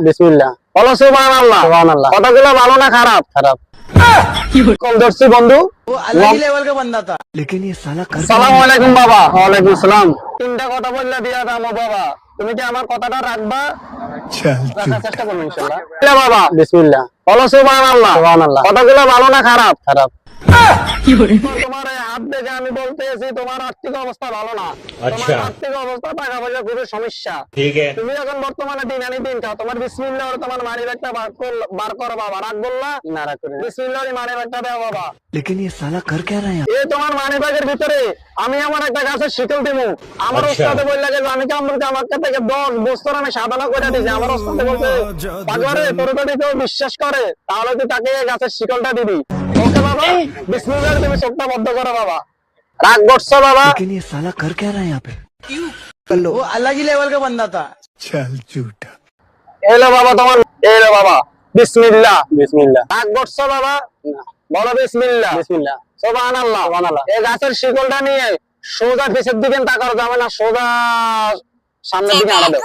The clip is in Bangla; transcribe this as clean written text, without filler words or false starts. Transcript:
বিসমিল্লাহ। বলো সুবহানাল্লাহ। সুবহানাল্লাহ। কথাগুলো ভালো না খারাপ? খারাপ। কল ধরছি বন্ধু। वो अलग ही लेवल का बंदा था। लेकिन ये साला कर আসসালামু আলাইকুম বাবা। ওয়ালাইকুম আসসালাম। তিনটা কথা বললে দিয়া দামো বাবা। তুমি কি আমার কথাটা রাখবা? রাখার চেষ্টা করবো ইনশাআল্লাহ। এ বাবা, বিসমিল্লাহ। বলো সুবহানাল্লাহ। সুবহানাল্লাহ। কথাগুলো ভালো না খারাপ? খারাপ। তোমার এই হাত দেখে আমি বলতেছি তোমার আর্থিক অবস্থা ভালো না। তোমার আর্থিক অবস্থা টাকা পয়সা খুবই সমস্যা। তুমি এখন বর্তমানে দিন আনি দিন খাও। তোমার বিসমিল্লাহ আর তোমার মানি ব্যাগটা বার করো বাবা। রাখ বললা? না রাখ করি না। বিসমিল্লাহ আর মানি ব্যাগটা দাও বাবা। लेकिन ये साला कर क्या रहा है এই তোমার মানি ব্যাগের ভিতরে আমি আমার একটা গাছের শিকল দিমু। আমার ওস্তাদে বললা যে আমি কামরুকে আমার কাছ থেকে 10 বছর আমি সাধনা করে দিয়েছি। আমার ওস্তাদে বলতে পাগরে তোর যদি কেউ বিশ্বাস করে তাহলে তুই তাকে এই গাছের শিকলটা দিবি। ওকে বাবা, বিসমিল্লাহ তুমি চোখটা বন্ধ করো বাবা। রাগ করছো বাবা? लेकिन ये साला कर क्या रहा है यहाँ पे वो अलग ही लेवल का बंदा था। चल झूठा এলো বাবা তোমার, এলো বাবা। বিসমিল্লাহ। বিসমিল্লাহ। রাগ করছো বাবা? না। বলো বিসমিল্লাহ। বিসমিল্লাহ। সুবহানাল্লাহ। সুবহানাল্লাহ। এই গাছের শিকলটা নিয়ে সোজা পিছের দিকে তাকানো যাবে না, সোজা সামনের দিকে আড়াবে।